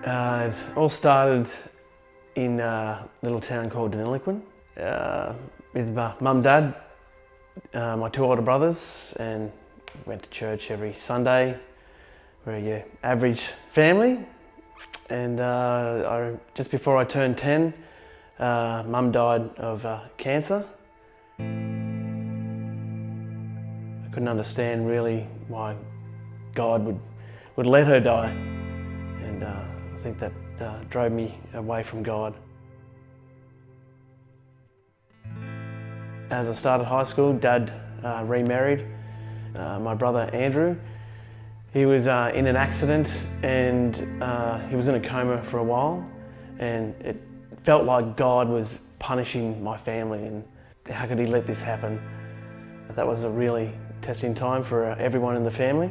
It all started in a little town called Deniliquin with my mum, dad, my two older brothers, and went to church every Sunday. We're your average family. And just before I turned 10, mum died of cancer. I couldn't understand really why God would let her die. And I think that drove me away from God. As I started high school, Dad remarried. My brother Andrew, he was in an accident and he was in a coma for a while, and it felt like God was punishing my family, and how could he let this happen? That was a really testing time for everyone in the family.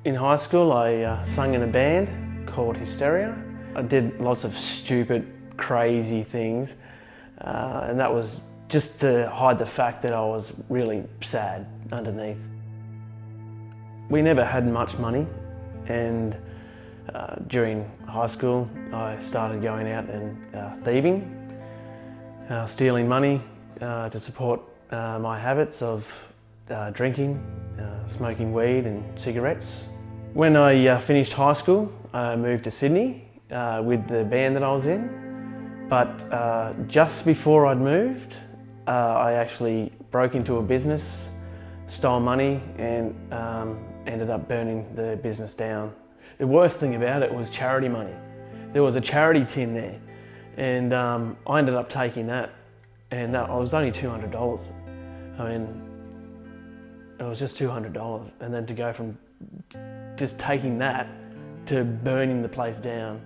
In high school, I sung in a band called Hysteria. I did lots of stupid, crazy things, and that was just to hide the fact that I was really sad underneath. We never had much money, and during high school I started going out and thieving, stealing money to support my habits of drinking, smoking weed and cigarettes. When I finished high school, I moved to Sydney with the band that I was in, but just before I'd moved, I actually broke into a business, stole money, and ended up burning the business down. The worst thing about it was charity money. There was a charity tin there, and I ended up taking that, and that was only $200. I mean, it was just $200, and then to go from just taking that to burning the place down.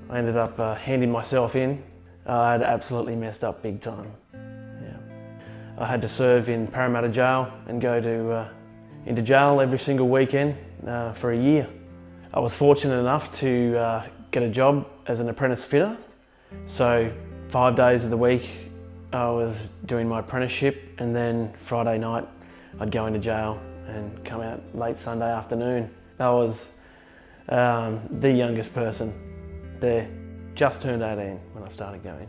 I ended up handing myself in. I had absolutely messed up big time. Yeah. I had to serve in Parramatta Jail and go into jail every single weekend for a year. I was fortunate enough to get a job as an apprentice fitter. So 5 days of the week I was doing my apprenticeship, and then Friday night I'd go into jail and come out late Sunday afternoon. I was the youngest person there, just turned 18 when I started going.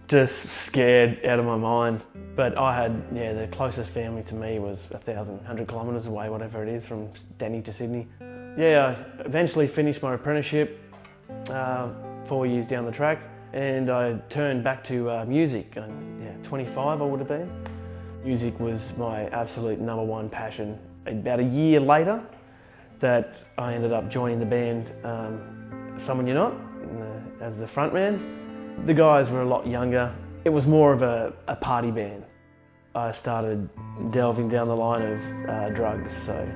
Just scared out of my mind. But I had, the closest family to me was 100 kilometres away, whatever it is, from Denny to Sydney. I eventually finished my apprenticeship 4 years down the track, and I turned back to music. 25 I would have been. Music was my absolute #1 passion. About a year later, that I ended up joining the band Someone You're Not as the frontman. The guys were a lot younger. It was more of a party band. I started delving down the line of drugs, so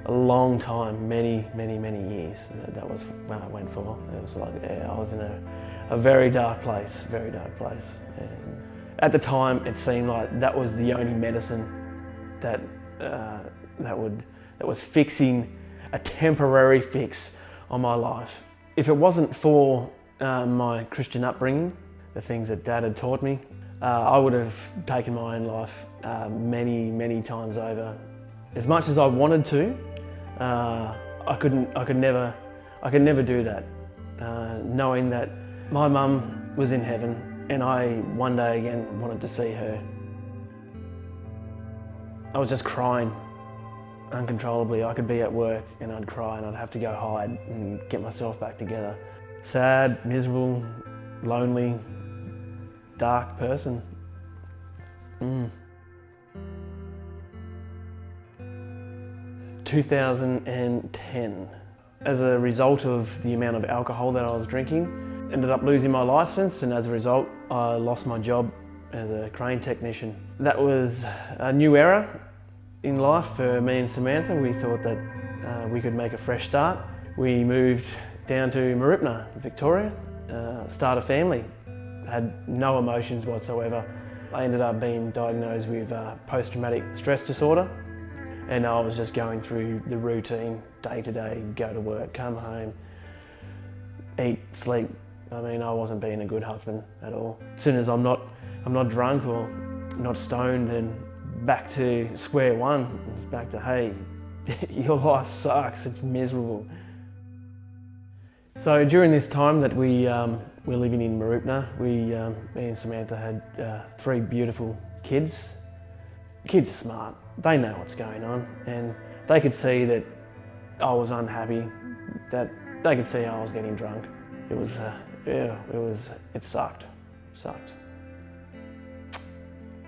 a long time, many years. That was what I went for. It was like, I was in a very dark place, And at the time, it seemed like that was the only medicine that was fixing a temporary fix on my life. If it wasn't for my Christian upbringing, the things that Dad had taught me, I would have taken my own life many times over. As much as I wanted to, I could never do that. Knowing that my mum was in heaven, and I one day again wanted to see her. I was just crying uncontrollably. I could be at work and I'd cry, and I'd have to go hide and get myself back together. Sad, miserable, lonely, dark person. 2010. As a result of the amount of alcohol that I was drinking, ended up losing my license, and as a result I lost my job as a crane technician. That was a new era in life for me and Samantha. We thought that we could make a fresh start. We moved down to Maribna, Victoria, start a family. Had no emotions whatsoever. I ended up being diagnosed with post-traumatic stress disorder, and I was just going through the routine, day to day, go to work, come home, eat, sleep. I mean, I wasn't being a good husband at all. As soon as I'm not drunk or not stoned, and back to square one. It's back to, hey, your life sucks, it's miserable. So during this time that we were living in Mooroopna, me and Samantha had 3 beautiful kids. Kids are smart, they know what's going on, and they could see that I was unhappy, that they could see I was getting drunk. It was, it sucked.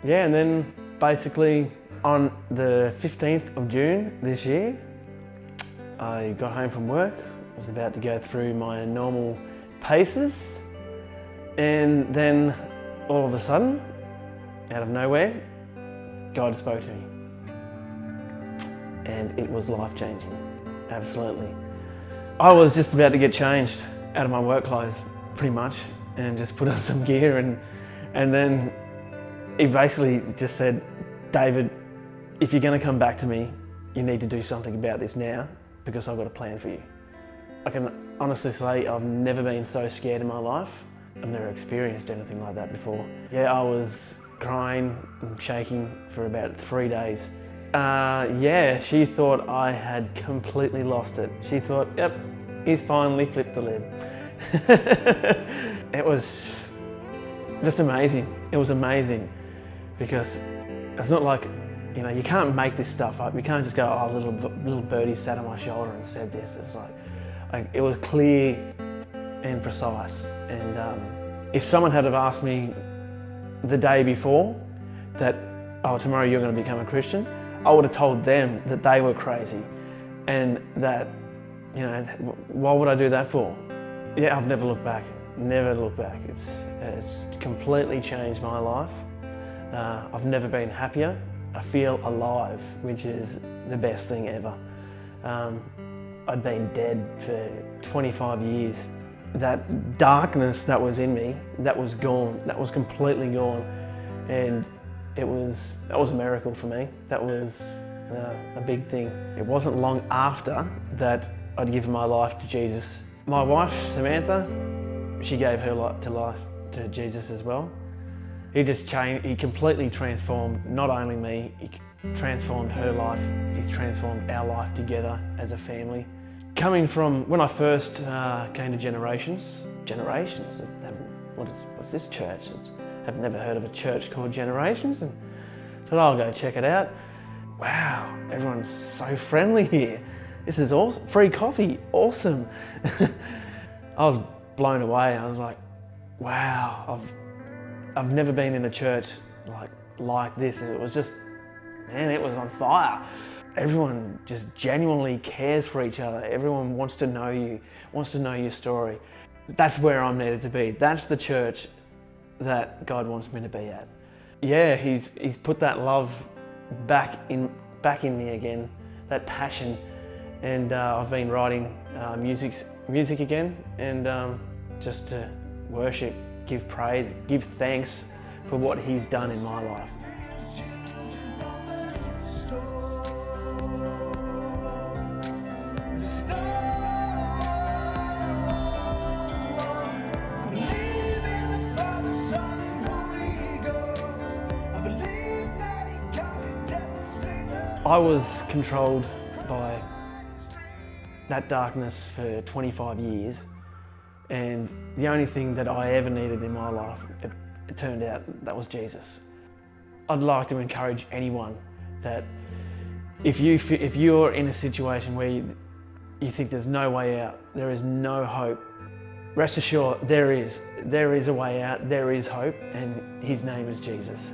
Yeah, and then basically on the 15th of June this year, I got home from work. I was about to go through my normal paces, and then all of a sudden, out of nowhere, God spoke to me. And it was life-changing, absolutely. I was just about to get changed out of my work clothes, pretty much, and just put on some gear, and then he basically just said, David, if you're going to come back to me, you need to do something about this now, because I've got a plan for you. I can honestly say I've never been so scared in my life. I've never experienced anything like that before. Yeah, I was crying and shaking for about 3 days. Yeah, she thought I had completely lost it. She thought, yep, he's finally flipped the lid. It was just amazing. It was amazing, because it's not like, you know, you can't make this stuff up. You can't just go, oh, little birdie sat on my shoulder and said this. It's like it was clear and precise. And if someone had have asked me the day before that, oh, tomorrow you're going to become a Christian, I would have told them that they were crazy, and that, you know, why would I do that for? Yeah, I've never looked back. Never looked back. It's completely changed my life. I've never been happier. I feel alive, which is the best thing ever. I'd been dead for 25 years. That darkness that was in me, that was gone. That was completely gone. And that was a miracle for me. That was a big thing. It wasn't long after that I'd given my life to Jesus. My wife, Samantha, she gave her life to Jesus as well. He just changed, he completely transformed not only me, he transformed her life, he's transformed our life together as a family. Coming from when I first came to Generations, what's this church? I've never heard of a church called Generations, and thought I'll go check it out. Wow, everyone's so friendly here. This is awesome, free coffee, awesome. I was blown away. I was like, wow, I've never been in a church like this. It was just, man, it was on fire. Everyone just genuinely cares for each other. Everyone wants to know you, wants to know your story. That's where I'm needed to be. That's the church that God wants me to be at. Yeah, he's put that love back in me again, that passion, and I've been writing music again, and just to worship, give praise, give thanks for what he's done in my life. I was controlled by that darkness for 25 years, and the only thing that I ever needed in my life, it turned out that was Jesus. I'd like to encourage anyone that if you're in a situation where you think there's no way out, there is no hope, rest assured there is a way out, there is hope, and his name is Jesus.